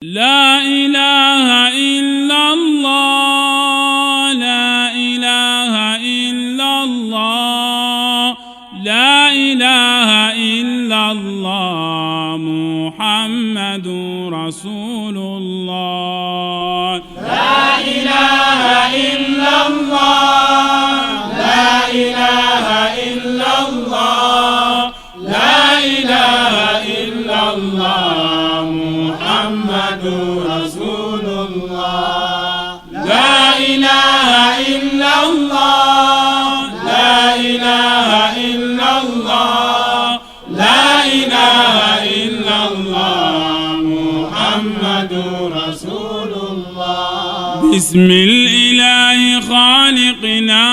لا إله إلا الله لا إله إلا الله لا إله إلا الله محمد رسول الله لا إله إلا الله لا إله إلا الله لا إله إلا الله محمد رسول الله لا إله إلا الله لا إله إلا الله لا إله إلا الله محمد رسول الله بسم الإله خالقنا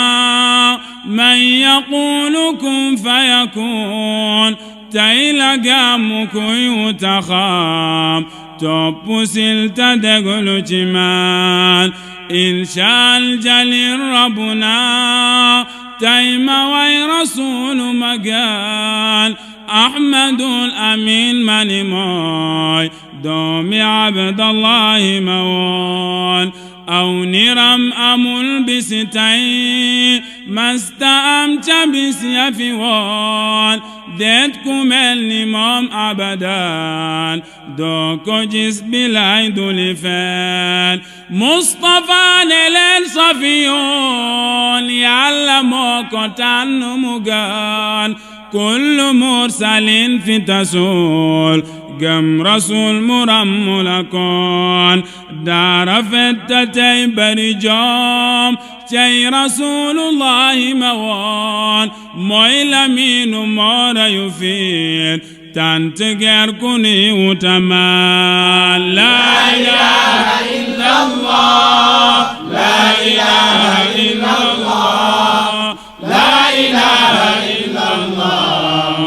من يقول كن فيكون تيلقامك يتخام توبسل تدقل جمال إن شاء الجليل ربنا تيم ويرسول مقال أحمد الأمين من موي دومي عبد الله موال أو نرم أمل بستي ما استأمت بسيفوال ديتكم النمام أبدا دوكو جس بلايد لفان مصطفى نلال صفيون يعلموكو تنمقان كل مرسل في تسول قم رسول مرملكون دار فتتي برجام تي رسول الله موان مويل مين مور يفيد تنتقر كني وتمال لا إله إلا الله لا إله إلا الله لا إله إلا الله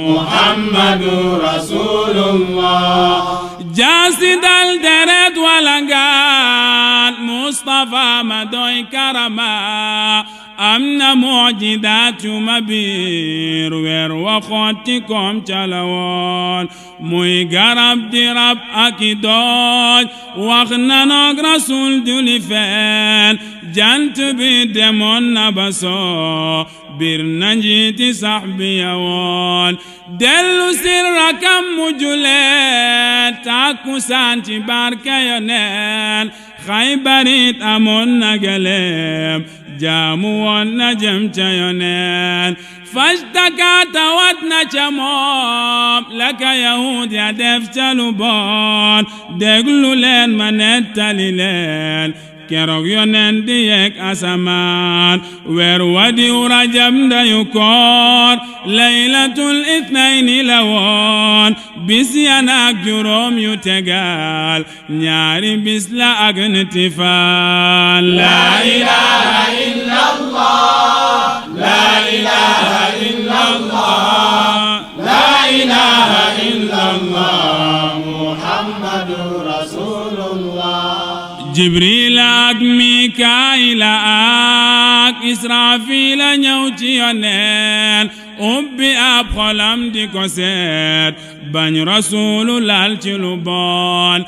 محمد رسول الله جاسد الدرد ولنقال مصطفى مدوي كرما أمن معجدات مبير وير وخوتكم تلوان موي قرب درب أكيدوج وخنانك رسول دولفان جنت بدمون نبسو برنجيتي صحبي يوان دلو سركم مجلات تاكو سانتي باركا ينال خيبريت أمون نقلب جامو والنجم تيونين فاشتكات ودنا شموم لك يهود يا دفتل بون دقلو لين منتالي لين keroog yonen di yek asamaan weer wadi rajab ndayu koor laylatul ithnayni la woon bis ya nak juróom yu tegal ñaari bis la ak nitifaan la ilaha illa allah la ilaha illa allah la ilaha illa allah muhammadur rasulullah jibril ak mikaayil ak israfil ñëw ci yoneen ubbi ab xolam di ko seet bañ rasuulu laal ci lu bon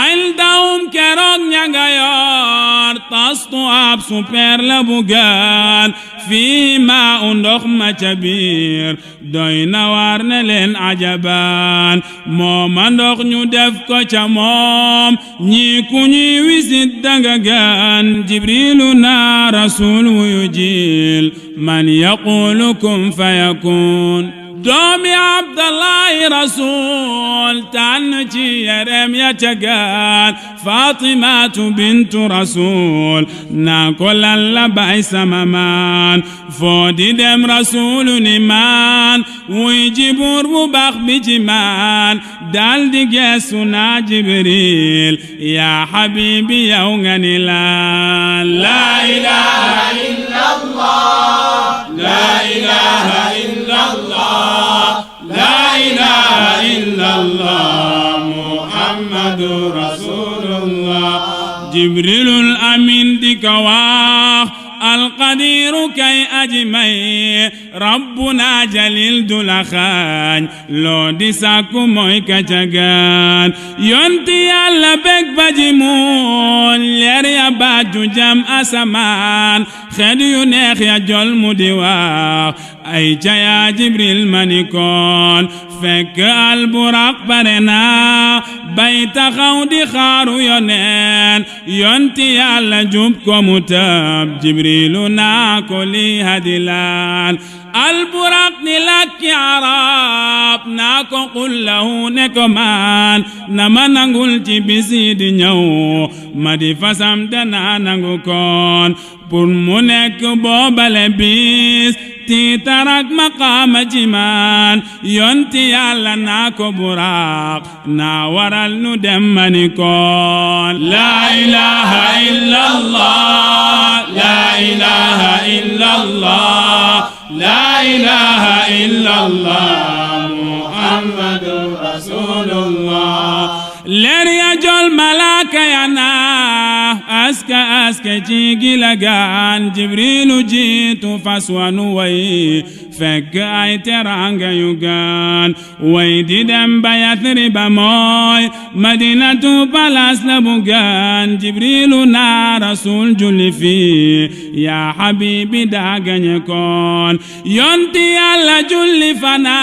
ayl dawum keroog ña nga yor tastu ab super la bugaan fii ma u ndox ma ca biir doy na war ne leen ajabaan mooma ndox ñu def ko ca moom ñi ku ñuy wisit danga gaan jibrilu na rasul wuyu jil man yaqulu kun fayakun doomi abdallahi rasul tànn ci yerem ya ca gaan fatimatu bintu rasul naa ko lan la bay sama maan foo di dem rasulu ni maan wuy jibur bu baax bi ci maan dal di geesu naa jibril yaa habibi yow nga ni laan la ilaha illa allah la ilaha illa allah la ilaha illa allah muhammadur rasulullah jibrilul amin di ko wax alqadiru kay aji may rabbuna jalil du la xaañ loo di sàkku mooy ka ca gaan yonti yàlla bég ba ji muun leer ya baaju jam asamaan xet yu neex ya jol mu di wax ay ca yaa jibril manikoon fekk alburaq bare na bay taxaw di xaaru yoneen yonti yàlla jub ko mu tëb jibrilu naa ko li hadilaan alburaq ni lakki arab naa ko qul lahu ne ko maan na ma nangul ci bisi di ñëw ma di fasam dana nangu koon pour mu nekk boobale bis tiitarak maqaama ci maan yonti yàlla naa ko buraq naa waral nu dem mani koon laa ilaha illa allah laa ilaha illa allah laa ilaha illa allah muhammadu rasulullah leer ya jol malaaka ya naa aska ci gilagaan jibrilu jiitu fas wanu way fekk ay teranga yu gaan way di dem ba Yathriba mooy madinatu palaas la bu gaan jibrilu naa rasul julli fi yaa habibi daa gañe koon yonti yàlla julli fana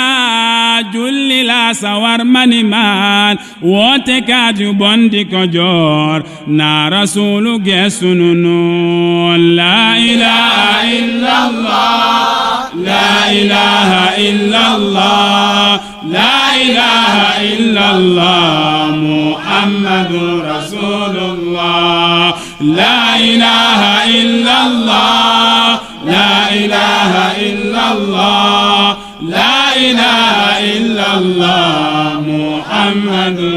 julli la sawar mani maan woote kaat yu bon di ko joor naa rasulu geesunu noon laa ilaha illa allah laa ilaha illa allah laa ilaha illa allah muhammadu rasulullah laa ilaha illa allah laa ilaha illa allah laa ilaha illa allah muhammadu